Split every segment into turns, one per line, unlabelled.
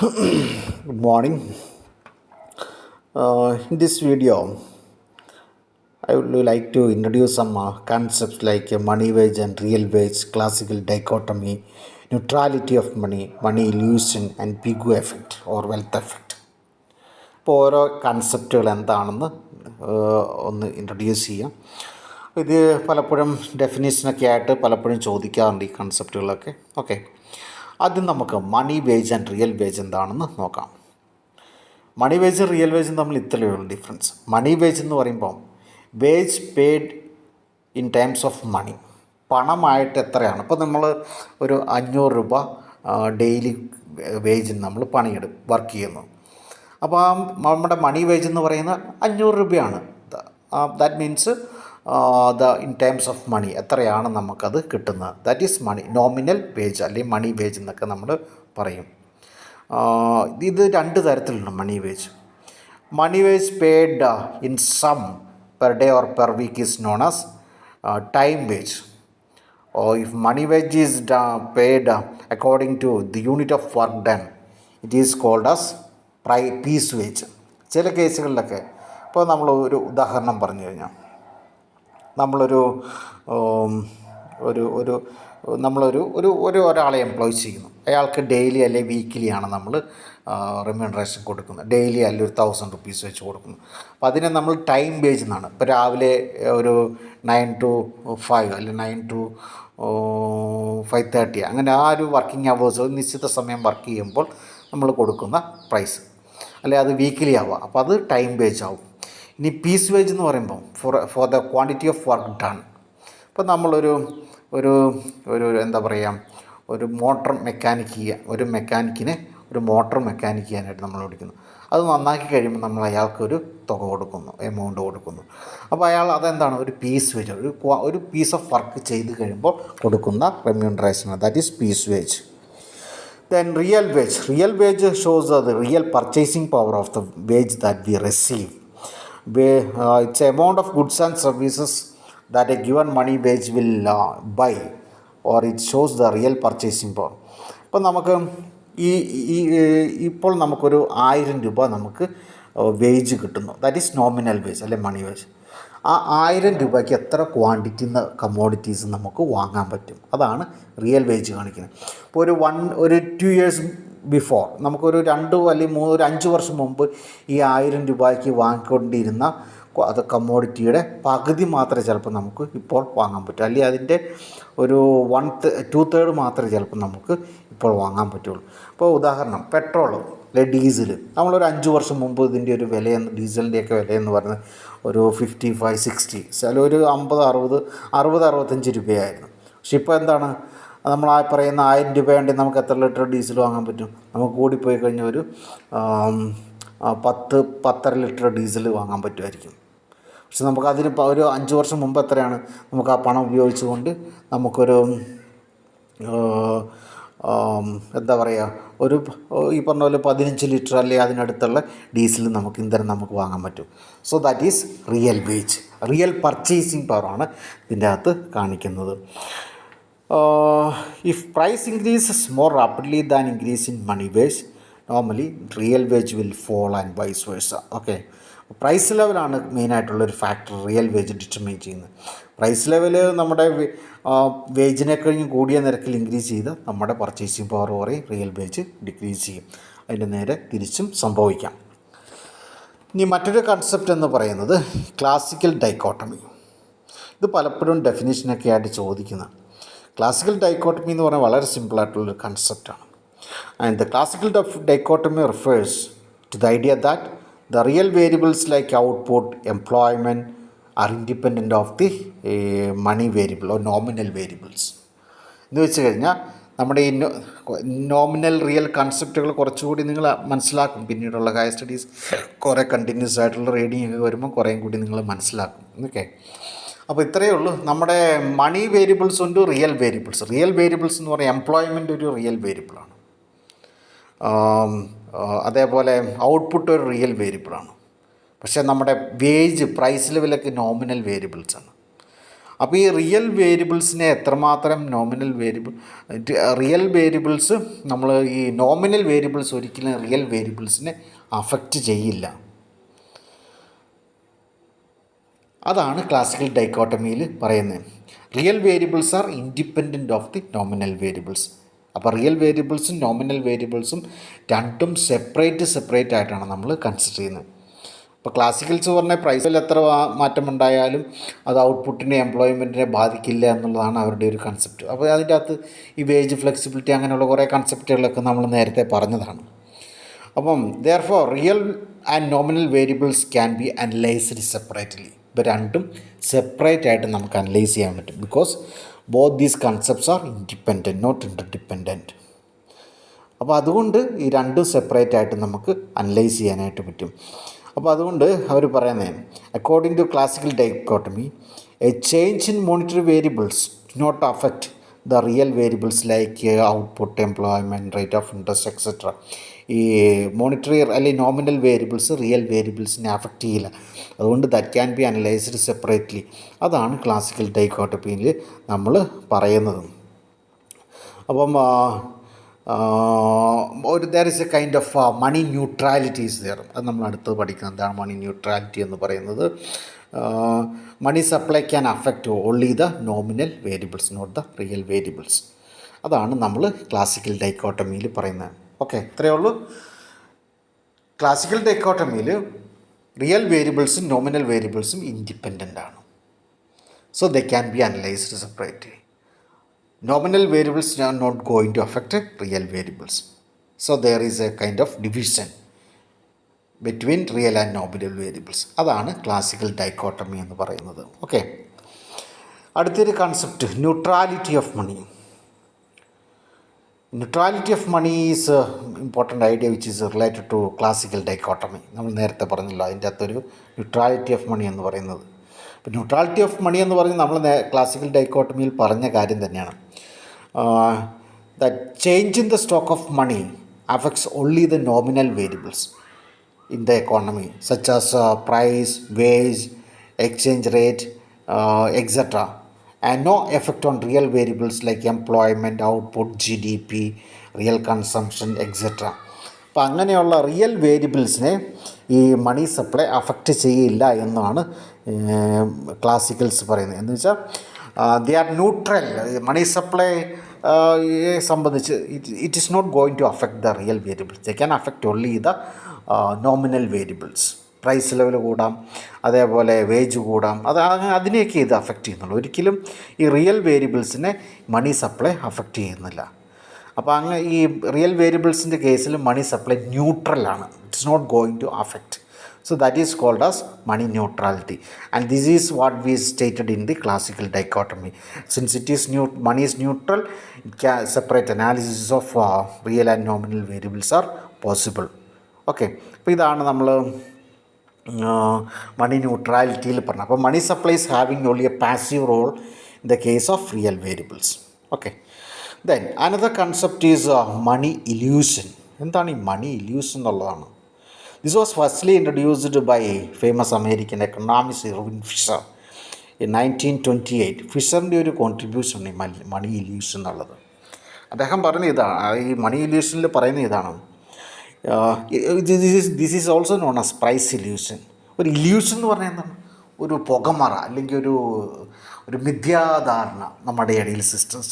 Good morning. In this video, I would like to introduce some concepts like money wage and real wage, classical dichotomy, neutrality of money, money illusion, and Pigu effect or wealth effect. ഇപ്പോൾ ഓരോ കൺസെപ്റ്റുകൾ എന്താണെന്ന് ഒന്ന് introduce ചെയ്യാം. ഇത് പലപ്പോഴും ഡെഫിനേഷനൊക്കെ ആയിട്ട് പലപ്പോഴും ചോദിക്കാറുണ്ട് ഈ കൺസെപ്റ്റുകളൊക്കെ. ഓക്കെ, ആദ്യം നമുക്ക് money wage and real wage എന്താണെന്ന് നോക്കാം. മണി വേജും റിയൽ വേജും തമ്മിൽ ഇത്രയേ ഉള്ളൂ ഡിഫറൻസ്. മണി വേജ് എന്ന് പറയുമ്പോൾ wage paid in times of money, പണമായിട്ട് എത്രയാണ്. ഇപ്പോൾ നമ്മൾ ഒരു 500 രൂപ ഡെയിലി വേജിന് നമ്മൾ വർക്ക് ചെയ്യുന്നു. അപ്പോൾ നമ്മുടെ മണി വേജ് എന്ന് പറയുന്നത് 500 രൂപയാണ്. That means in terms of money എത്രയാണ് നമുക്കത് കിട്ടുന്നത്. That is money, nominal wage അല്ലെങ്കിൽ മണി വേജ് എന്നൊക്കെ നമ്മൾ പറയും. ഇത് രണ്ട് തരത്തിലുണ്ട് money wage. Money wage paid in sum per day or per week is known as time wage. If money wage is paid according to the unit of work done, it is called as piece wage. ചില കേസുകളിലൊക്കെ ഇപ്പോൾ നമ്മൾ ഒരു ഉദാഹരണം പറഞ്ഞു കഴിഞ്ഞാൽ, നമ്മളൊരു ഒരു ഒരു നമ്മളൊരു ഒരു ഒരു ഒരാളെ എംപ്ലോയ് ചെയ്യുന്നു. അയാൾക്ക് ഡെയിലി അല്ലെങ്കിൽ വീക്കിലിയാണ് നമ്മൾ റെമ്യൂണറേഷൻ കൊടുക്കുന്നത്. ഡെയിലി അല്ലെങ്കിൽ 1000 റുപ്പീസ് വെച്ച് കൊടുക്കുന്നു. അപ്പോൾ അതിനെ നമ്മൾ ടൈം വേജ് എന്നാണ്. ഇപ്പോൾ രാവിലെ ഒരു 9 to 5 അല്ലെങ്കിൽ 9 to 5:30 അങ്ങനെ ആ ഒരു വർക്കിംഗ് അവേഴ്സ് നിശ്ചിത സമയം വർക്ക് ചെയ്യുമ്പോൾ നമ്മൾ കൊടുക്കുന്ന പ്രൈസ്, അല്ലെ അത് വീക്കിലി ആവാം. അപ്പോൾ അത് ടൈം വേജ് ആവും. ഇനി പീസ് വേജ് എന്ന് പറയുമ്പോൾ for the quantity of work done. ഇപ്പോൾ നമ്മളൊരു ഒരു ഒരു എന്താ പറയുക, ഒരു മോട്ടർ മെക്കാനിക്കിനെ ഒരു മോട്ടർ മെക്കാനിക്ക് ചെയ്യാനായിട്ട് നമ്മൾ വിളിക്കുന്നു. അത് നന്നാക്കി കഴിയുമ്പോൾ നമ്മൾ അയാൾക്കൊരു തുക കൊടുക്കുന്നു, എമൗണ്ട് കൊടുക്കുന്നു. അപ്പോൾ അയാൾ അതെന്താണ്, ഒരു പീസ് വേജ്, ഒരു പീസ് ഓഫ് വർക്ക് ചെയ്ത് കഴിയുമ്പോൾ കൊടുക്കുന്ന remuneration, that is piece wage. Then real wage shows the real purchasing power of the wage that we receive. It's amount of goods and services that a given money wage will buy, or it shows the real purchasing power. ഇപ്പോൾ നമുക്ക് ഇപ്പോൾ നമുക്കൊരു 1000 രൂപ നമുക്ക് wage കിട്ടുന്നു. That is nominal wage അല്ലെ മണി wage. ആ 1000 രൂപയ്ക്ക് എത്ര ക്വാണ്ടിറ്റി കമ്മോഡിറ്റീസ് നമുക്ക് വാങ്ങാൻ പറ്റും, അതാണ് റിയൽ വേജ് കാണിക്കുന്നത്. ഇപ്പോൾ ഒരു 2 years ബിഫോർ, നമുക്കൊരു 2 അല്ലെങ്കിൽ 3 ഒരു 5 വർഷം മുമ്പ് ഈ 1000 രൂപയ്ക്ക് വാങ്ങിക്കൊണ്ടിരുന്ന അത് കമ്മോഡിറ്റിയുടെ പകുതി മാത്രമേ ചിലപ്പോൾ നമുക്ക് ഇപ്പോൾ വാങ്ങാൻ പറ്റൂ, അല്ലെങ്കിൽ അതിൻ്റെ ഒരു 2/3 മാത്രമേ ചിലപ്പോൾ നമുക്ക് ഇപ്പോൾ വാങ്ങാൻ പറ്റുള്ളൂ. ഇപ്പോൾ ഉദാഹരണം പെട്രോൾ അല്ലെ ഡീസൽ, നമ്മളൊരു 5 വർഷം മുമ്പ് ഇതിൻ്റെ ഒരു വിലയെന്ന്, ഡീസലിൻ്റെയൊക്കെ വിലയെന്ന് പറയുന്നത് ഒരു 55-60, ചില ഒരു 50-60-65 രൂപയായിരുന്നു. പക്ഷെ ഇപ്പോൾ എന്താണ്, നമ്മൾ ആ പറയുന്ന 1000 രൂപ വേണ്ടി നമുക്ക് എത്ര ലിറ്റർ ഡീസൽ വാങ്ങാൻ പറ്റും? നമുക്ക് കൂടിപ്പോയി കഴിഞ്ഞാൽ ഒരു 10-10.5 ലിറ്റർ ഡീസൽ വാങ്ങാൻ പറ്റുമായിരിക്കും. പക്ഷെ നമുക്കതിന് ഒരു 5 വർഷം മുമ്പ് എത്രയാണ്, നമുക്ക് ആ പണം ഉപയോഗിച്ചുകൊണ്ട് നമുക്കൊരു എന്താ പറയുക, ഒരു ഈ പറഞ്ഞ പോലെ 15 ലിറ്റർ അല്ലെങ്കിൽ അതിനടുത്തുള്ള ഡീസൽ ഇന്ധനം നമുക്ക് വാങ്ങാൻ പറ്റും. So that is real wage, real purchasing പവറാണ് ഇതിൻ്റെ അകത്ത് കാണിക്കുന്നത്. If price increases more rapidly than increase in money wage, normally real wage will fall and vice versa. Okay, price ലെവലാണ് മെയിനായിട്ടുള്ളൊരു ഫാക്ടർ റിയൽ വേജ് ഡിറ്റർമൈൻ ചെയ്യുന്നത്. Price level നമ്മുടെ വേജിനെ കഴിഞ്ഞ് കൂടിയ നിരക്കിൽ ഇൻക്രീസ് ചെയ്ത് നമ്മുടെ പർച്ചേസിങ് പവർ കുറയും, റിയൽ വേജ് ഡിക്രീസ് ചെയ്യും. അതിൻ്റെ നേരെ തിരിച്ചും സംഭവിക്കാം. ഇനി മറ്റൊരു കൺസെപ്റ്റ് എന്ന് പറയുന്നത് ക്ലാസിക്കൽ ഡൈക്കോട്ടമി. ഇത് പലപ്പോഴും ഡെഫിനിഷനൊക്കെ ആയിട്ട് ചോദിക്കുന്നത്. ക്ലാസിക്കൽ ഡൈക്കോട്ടമി എന്ന് പറഞ്ഞാൽ വളരെ സിമ്പിളായിട്ടുള്ളൊരു കൺസെപ്റ്റാണ്. And the classical dichotomy refers to the idea that the real variables like output, employment are independent of the money variable or nominal variables. എന്ന് വെച്ച് കഴിഞ്ഞാൽ നമ്മുടെ ഈ നോമിനൽ റിയൽ കൺസെപ്റ്റുകൾ കുറച്ചുകൂടി നിങ്ങൾ മനസ്സിലാക്കും. പിന്നീടുള്ള ഹയർ സ്റ്റഡീസ് കുറേ കണ്ടിന്യൂസ് ആയിട്ടുള്ള റീഡിങ് ഒക്കെ വരുമ്പോൾ കുറേയും കൂടി നിങ്ങൾ മനസ്സിലാക്കും. ഓക്കെ, അപ്പോൾ ഇത്രയേ ഉള്ളൂ. നമ്മുടെ മണി വേരിയബിൾസ് ഉണ്ട്, റിയൽ വേരിയബിൾസ്. റിയൽ വേരിയബിൾസ് എന്ന് പറഞ്ഞാൽ എംപ്ലോയ്മെൻ്റ് ഒരു റിയൽ വേരിയബിളാണ്. അതേപോലെ ഔട്ട്പുട്ട് ഒരു റിയൽ വേരിയബിളാണ്. പക്ഷേ നമ്മുടെ വേജ്, പ്രൈസ് ലെവലൊക്കെ നോമിനൽ വേരിയബിൾസാണ്. അപ്പോൾ ഈ റിയൽ വേരിയബിൾസിനെ എത്രമാത്രം റിയൽ വേരിയബിൾസ് നമ്മൾ ഈ നോമിനൽ വേരിയബിൾസ് ഒരിക്കലും റിയൽ വേരിയബിൾസിനെ അഫക്റ്റ് ചെയ്യില്ല. അതാണ് ക്ലാസിക്കൽ ഡൈക്കോട്ടമിയിൽ പറയുന്നത്. Real variables are independent of the nominal variables. അപ്പോൾ റിയൽ വേരിയബിൾസും നോമിനൽ വേരിയബിൾസും രണ്ടും സെപ്പറേറ്റ് ആയിട്ടാണ് നമ്മൾ കൺസിഡർ ചെയ്യുന്നത്. ഇപ്പോൾ ക്ലാസിക്കൽസ് പറഞ്ഞാൽ പ്രൈസിൽ എത്ര മാറ്റമുണ്ടായാലും അത് ഔട്ട്പുട്ടിനെ എംപ്ലോയ്മെൻറ്റിനെ ബാധിക്കില്ല എന്നുള്ളതാണ് അവരുടെ ഒരു കൺസെപ്റ്റ്. അപ്പോൾ അതിൻ്റെ അകത്ത് ഈ വേജ് ഫ്ലെക്സിബിലിറ്റി അങ്ങനെയുള്ള കുറേ കൺസെപ്റ്റുകളൊക്കെ നമ്മൾ നേരത്തെ പറഞ്ഞതാണ്. അപ്പം therefore real and nominal variables can be analysed separately. ഇപ്പോൾ രണ്ടും സെപ്പറേറ്റ് ആയിട്ട് നമുക്ക് അനലൈസ് ചെയ്യാൻ പറ്റും. Because both these concepts are independent, not interdependent. അപ്പോൾ അതുകൊണ്ട് ഈ രണ്ടും സെപ്പറേറ്റ് ആയിട്ട് നമുക്ക് അനലൈസ് ചെയ്യാനായിട്ട് പറ്റും. അപ്പോൾ അതുകൊണ്ട് അവർ പറയുന്നത്, according to classical dichotomy, a change in monetary variables do not affect the real variables like output, employment, rate of interest etcetera. ഈ മോണിറ്ററി അല്ലെങ്കിൽ നോമിനൽ വേരിയബിൾസ് റിയൽ വേരിയബിൾസിനെ അഫക്റ്റ് ചെയ്യില്ല. അതുകൊണ്ട് that can be analysed separately. അതാണ് classical ഡൈക്കോട്ടമിയിൽ നമ്മൾ പറയുന്നത്. അപ്പം there is a kind of money neutrality is there. അത് നമ്മൾ അടുത്ത് പഠിക്കുന്നത്. എന്താണ് മണി ന്യൂട്രാലിറ്റി എന്ന് പറയുന്നത്? Money supply can affect only the nominal variables, not the real variables. അതാണ് നമ്മൾ ക്ലാസിക്കൽ ഡൈക്കോട്ടമിയിൽ പറയുന്നത്. ഓക്കെ, ഇത്രയേ ഉള്ളൂ. ക്ലാസിക്കൽ ഡൈക്കോട്ടമിയിൽ റിയൽ വേരിയബിൾസും നോമിനൽ വേരിയബിൾസും ഇൻഡിപെൻഡൻ്റ് ആണ്. So they can be analysed separately. Nominal variables are not going to affect real variables. So there is a kind of division between real and nominal variables. അതാണ് classical dichotomy എന്ന് പറയുന്നത്. Okay, അടുത്തൊരു concept neutrality of money. Neutrality of money is an important idea which is related to classical dichotomy. നമ്മൾ നേരത്തെ പറഞ്ഞല്ലോ അതിൻ്റെ അകത്തൊരു neutrality of മണി എന്ന് പറയുന്നത്. ഇപ്പോൾ ന്യൂട്രാലിറ്റി ഓഫ് മണി എന്ന് പറയുന്നത് നമ്മൾ ക്ലാസിക്കൽ ഡൈക്കോട്ടമിയിൽ പറഞ്ഞ കാര്യം തന്നെയാണ്. The change in the stock of money affects only the nominal variables in the economy such as price, wage, exchange rate, etcetera, and no effect on real variables like employment, output, GDP, real consumption, etc. അപ്പോൾ അങ്ങനെയുള്ള real വേരിയബിൾസിനെ ഈ മണി supply affect ചെയ്യില്ല എന്നാണ് classicals പറയുന്നത്. എന്ന് വെച്ചാൽ they are neutral. Money supply സംബന്ധിച്ച് it is not going to affect the real variables. They can affect only the nominal variables. Price level കൂടാം, അതേപോലെ വേജ് കൂടാം, അതിനെയൊക്കെ ഇത് അഫക്റ്റ് ചെയ്യുന്നുള്ളൂ. ഒരിക്കലും ഈ റിയൽ വേരിയബിൾസിനെ മണി സപ്ലൈ അഫക്റ്റ് ചെയ്യുന്നില്ല. അപ്പോൾ അങ്ങനെ ഈ റിയൽ വേരിയബിൾസിൻ്റെ കേസിൽ മണി സപ്ലൈ ന്യൂട്രലാണ്. It's not going to affect. So that is called as money neutrality, and this is what we stated in the classical dichotomy. Since it is money is neutral, it can separate analysis of real and nominal variables are possible. Okay, അപ്പോൾ ഇതാണ് നമ്മൾ മണി ന്യൂട്രാലിറ്റിയിൽ പറഞ്ഞത്. അപ്പോൾ money supply is having only a passive role in the case of real variables. Okay, then another concept is money illusion. എന്താണ് ഈ money illusion എന്നുള്ളതാണ്. This was firstly introduced by famous American economist Irving Fisher in 1928. ഫിഷറിൻ്റെ ഒരു contribution ഈ money illusion എന്നുള്ളത്. അദ്ദേഹം പറഞ്ഞ ഇതാണ്, ഈ മണി ഇല്യൂഷനിൽ പറയുന്ന ഇതാണ്, this is also known as price illusion. ഒരു ഇല്യൂഷൻ എന്ന് പറഞ്ഞാൽ എന്താണ്? ഒരു പുകമറ അല്ലെങ്കിൽ ഒരു മിഥ്യാധാരണ നമ്മുടെ ഇടയിൽ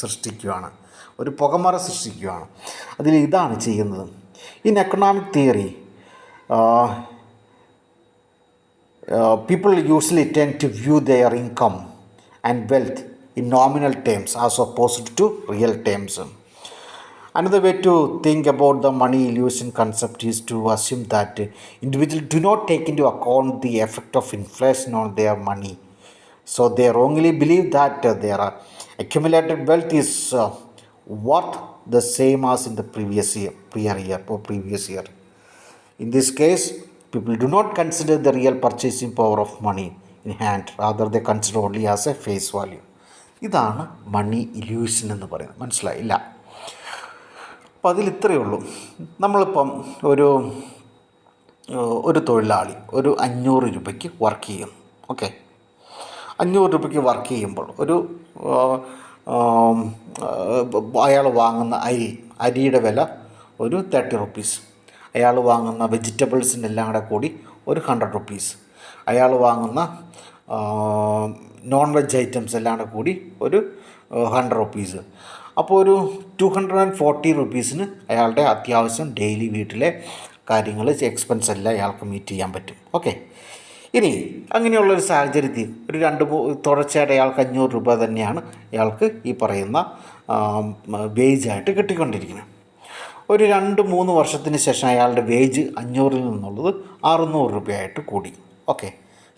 സൃഷ്ടിക്കുകയാണ്, ഒരു പുകമറ സൃഷ്ടിക്കുകയാണ്. അതിൽ ഇതാണ് ചെയ്യുന്നത്. In economic theory people usually tend to view their income and wealth in nominal terms as opposed to real terms. Another way to think about the money illusion concept is to assume that individuals do not take into account the effect of inflation on their money. So they wrongly believe that their accumulated wealth is worth the same as in the previous year. In this case, people do not consider the real purchasing power of money in hand. Rather, they consider only as a face value. ഇതാണ് മണി illusion എന്ന് പറയുന്നത്. മനസ്സിലായില്ല? അപ്പോൾ അതിൽ ഇത്രയേ ഉള്ളൂ. നമ്മളിപ്പം ഒരു തൊഴിലാളി ഒരു 500 രൂപയ്ക്ക് വർക്ക് ചെയ്യും. ഓക്കെ, 500 രൂപയ്ക്ക് വർക്ക് ചെയ്യുമ്പോൾ അയാൾ വാങ്ങുന്ന അരിയുടെ വില ഒരു 30 rupees. അയാൾ വാങ്ങുന്ന വെജിറ്റബിൾസിൻ്റെ എല്ലാം കൂടെ കൂടി ഒരു 100 rupees. അയാൾ വാങ്ങുന്ന നോൺ വെജ് ഐറ്റംസ് എല്ലാം കൂടെ കൂടി ഒരു 100 rupees. അപ്പോൾ ഒരു 240 rupees അയാളുടെ അത്യാവശ്യം ഡെയിലി വീട്ടിലെ കാര്യങ്ങൾ എക്സ്പെൻസ് എല്ലാം അയാൾക്ക് മീറ്റ് ചെയ്യാൻ പറ്റും. ഓക്കെ, ഇനി അങ്ങനെയുള്ളൊരു സാഹചര്യത്തിൽ ഒരു തുടർച്ചയായിട്ട് അയാൾക്ക് 500 രൂപ തന്നെയാണ് അയാൾക്ക് ഈ പറയുന്ന വേജായിട്ട് കിട്ടിക്കൊണ്ടിരിക്കുന്നത്. ഒരു 2-3 വർഷത്തിന് ശേഷം അയാളുടെ വേജ് 500 നിന്നുള്ളത് 600 രൂപയായിട്ട് കൂടി. Okay,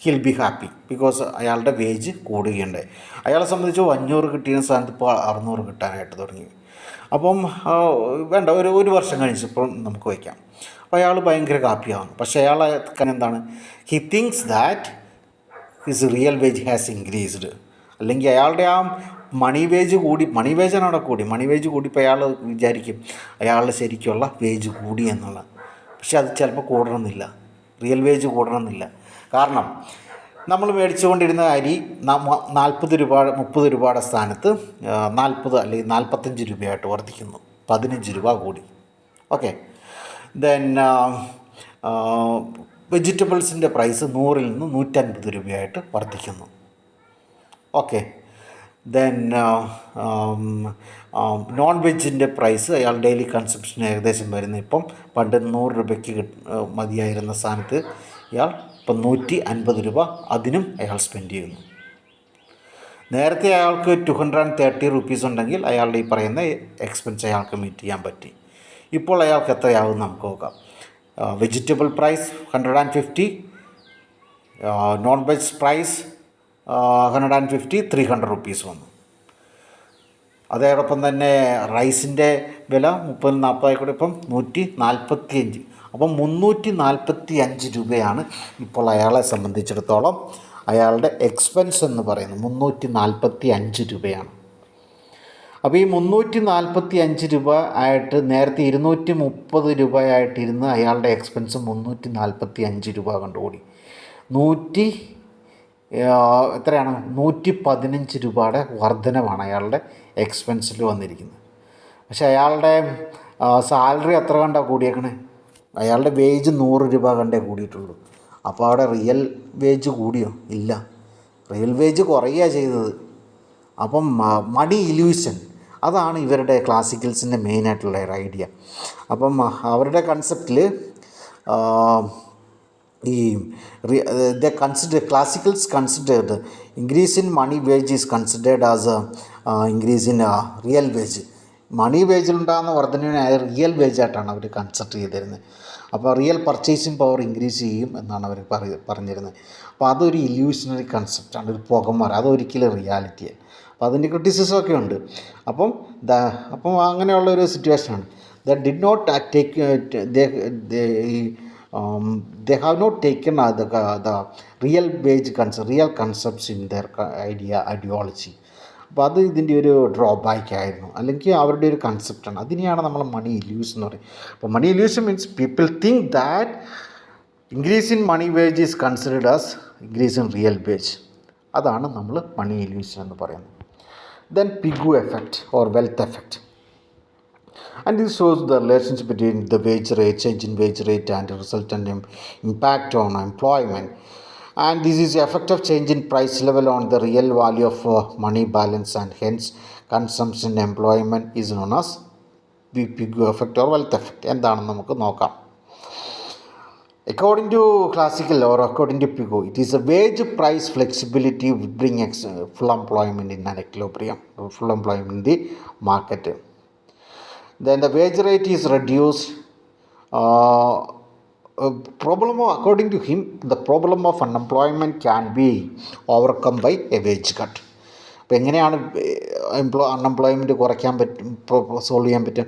hill be happy because അയാളുടെ വേജ് കൂടുകയുണ്ടായി. അയാളെ സംബന്ധിച്ച് 500 കിട്ടിയ സ്ഥാനത്ത് ഇപ്പോൾ 600 കിട്ടാനായിട്ട് തുടങ്ങി. അപ്പം വേണ്ട ഒരു വർഷം കഴിഞ്ഞപ്പോൾ നമുക്ക് വയ്ക്കാം. അപ്പോൾ അയാൾ ഭയങ്കര ഹാപ്പിയാവുന്നു. പക്ഷേ അയാൾ എന്താണ്, he thinks that his real wage has increased. അല്ലെങ്കിൽ അയാളുടെ ആ മണി വേജാണ് അവിടെ കൂടി. മണി വേജ് കൂടിയപ്പോൾ അയാൾ വിചാരിക്കും അയാളുടെ ശരിക്കുള്ള വേജ് കൂടി എന്നുള്ള. പക്ഷെ അത് ചിലപ്പോൾ കൂടണമെന്നില്ല, റിയൽ വേജ് കൂടണമെന്നില്ല. കാരണം നമ്മൾ മേടിച്ചുകൊണ്ടിരുന്ന അരി 40 രൂപ 30 രൂപയുടെ സ്ഥാനത്ത് 40 അല്ലെങ്കിൽ 45 രൂപയായിട്ട് വർദ്ധിക്കുന്നു. 15 രൂപ കൂടി. ഓക്കെ, ദെൻ വെജിറ്റബിൾസിൻ്റെ പ്രൈസ് 100 നിന്ന് 150 രൂപയായിട്ട് വർദ്ധിക്കുന്നു. ഓക്കെ, ദെൻ നോൺ വെജിൻ്റെ പ്രൈസ് അയാൾ ഡെയിലി കൺസംഷന് ഏകദേശം വരുന്ന ഇപ്പം പണ്ട് 100 രൂപയ്ക്ക് മതിയായിരുന്ന സ്ഥാനത്ത് ഇയാൾ ഇപ്പം 150 രൂപ അതിനും അയാൾ സ്പെൻഡ് ചെയ്യുന്നു. നേരത്തെ അയാൾക്ക് 230 rupees ഉണ്ടെങ്കിൽ അയാളുടെ ഈ പറയുന്ന എക്സ്പെൻസ് അയാൾക്ക് മീറ്റ് ചെയ്യാൻ പറ്റി. ഇപ്പോൾ അയാൾക്ക് എത്രയാവും നമുക്ക് നോക്കാം. Vegetable price 150, non veg price 150, 300 rupees വന്നു. അതോടൊപ്പം തന്നെ റൈസിൻ്റെ വില 30-40 കൂടെ ഇപ്പം 145. അപ്പം 345 രൂപയാണ് ഇപ്പോൾ അയാളെ സംബന്ധിച്ചിടത്തോളം അയാളുടെ എക്സ്പെൻസ് എന്ന് പറയുന്നത് 345 രൂപയാണ്. അപ്പോൾ ഈ 345 രൂപ ആയിട്ട് നേരത്തെ 230 രൂപയായിട്ടിരുന്ന് അയാളുടെ എക്സ്പെൻസ് 345 രൂപ കണ്ടുകൂടി. എത്രയാണ് 115 രൂപയുടെ വർധനമാണ് അയാളുടെ എക്സ്പെൻസിൽ വന്നിരിക്കുന്നത്. പക്ഷേ അയാളുടെ സാലറി എത്ര കണ്ടാണ് കൂടിയേക്കണേ? അയാളുടെ വേജ് 100 രൂപ കണ്ടേ കൂടിയിട്ടുള്ളൂ. അപ്പോൾ അവിടെ റിയൽ വേജ് കൂടിയോ? ഇല്ല, റിയൽ വേജ് കുറയുക ചെയ്തത്. അപ്പം മണി ഇല്യൂഷൻ, അതാണ് ഇവരുടെ ക്ലാസിക്കൽസിൻ്റെ മെയിനായിട്ടുള്ള ഒരു ഐഡിയ. അപ്പം അവരുടെ കൺസെപ്റ്റിൽ ഈ classicals considered increase in money wage is considered as increase in real wage. Money വേജിലുണ്ടാകുന്ന വർധനവിനെ റിയൽ വേജായിട്ടാണ് അവർ കൺസിഡർ ചെയ്തിരുന്നത്. അപ്പോൾ റിയൽ പർച്ചേസിങ് പവർ ഇൻക്രീസ് ചെയ്യും എന്നാണ് അവർ പറഞ്ഞിരുന്നത്. അപ്പോൾ അതൊരു ഇല്യൂഷണറി കൺസെപ്റ്റാണ്, ഒരു പുകമറ, അതൊരിക്കലും റിയാലിറ്റിയാണ്. അപ്പോൾ അതിൻ്റെ ക്രിറ്റിസിസമൊക്കെ ഉണ്ട്. അപ്പം അങ്ങനെയുള്ളൊരു സിറ്റുവേഷനാണ്. Did not take they have not taken the real wage real concepts in their ideology. അപ്പോൾ അത് ഇതിൻ്റെ ഒരു ഡ്രോബാക്ക് ആയിരുന്നു, അല്ലെങ്കിൽ അവരുടെ ഒരു കൺസെപ്റ്റാണ്. അതിനെയാണ് നമ്മൾ മണി ഇല്യൂഷൻ എന്ന് പറയും. അപ്പോൾ money illusion means people think that increase in money wage is considered as increase in real wage. അതാണ് നമ്മൾ മണി ഇല്യൂഷൻ എന്ന് പറയുന്നത്. Then Pigou effect or wealth effect. And this shows the relationship between the wage rate, change in wage rate, and the resultant impact on employment. And this is the effect of change in price level on the real value of money balance, and hence consumption employment is known as Pigu effect or wealth effect. എന്താണെന്ന് നമുക്ക് നോക്കാം. According to classical or according to Pigu, it is a wage price flexibility will bring full employment in an equilibrium, full employment in the market. Then the wage rate is reduced. According to him, the problem of unemployment can be overcome by a wage cut. അപ്പോൾ എങ്ങനെയാണ് unemployment കുറയ്ക്കാൻ solve ചെയ്യാൻ പറ്റും?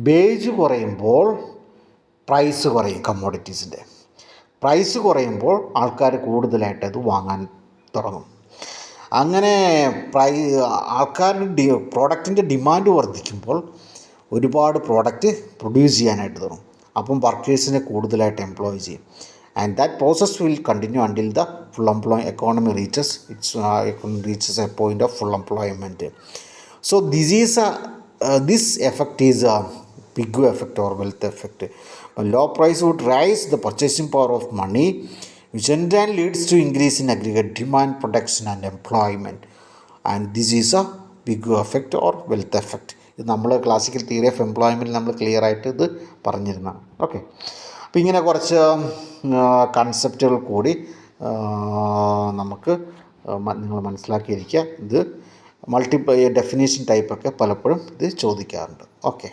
Wage കുറയുമ്പോൾ price കുറയും. കമ്മോഡിറ്റീസിൻ്റെ price കുറയുമ്പോൾ ആൾക്കാർ കൂടുതലായിട്ട് അത് വാങ്ങാൻ തുടങ്ങും. അങ്ങനെ ആൾക്കാരുടെ പ്രോഡക്റ്റിൻ്റെ ഡിമാൻഡ് വർദ്ധിക്കുമ്പോൾ ഒരുപാട് പ്രോഡക്റ്റ് പ്രൊഡ്യൂസ് ചെയ്യാനായിട്ട് തുടങ്ങും. അപ്പം വർക്കേഴ്സിനെ കൂടുതലായിട്ട് എംപ്ലോയ് ചെയ്യും. and that process will continue until the full employment economy reaches a point of full employment. So this effect is a big effect or wealth effect. A low price would raise the purchasing power of money, which in turn leads to increase in aggregate demand, production and employment. And this is a big effect or wealth effect. ഇത് നമ്മൾ classical theory of എംപ്ലോയ്മെൻറ്റിൽ നമ്മൾ clear ആയിട്ട് ഇത് പറഞ്ഞിരുന്നതാണ്. Okay, അപ്പോൾ ഇങ്ങനെ കുറച്ച് കൺസെപ്റ്റുകൾ കൂടി നമുക്ക് നിങ്ങൾ മനസ്സിലാക്കിയിരിക്കുക. ഇത് ഡെഫിനേഷൻ ടൈപ്പൊക്കെ പലപ്പോഴും ഇത് ചോദിക്കാറുണ്ട്. ഓക്കെ.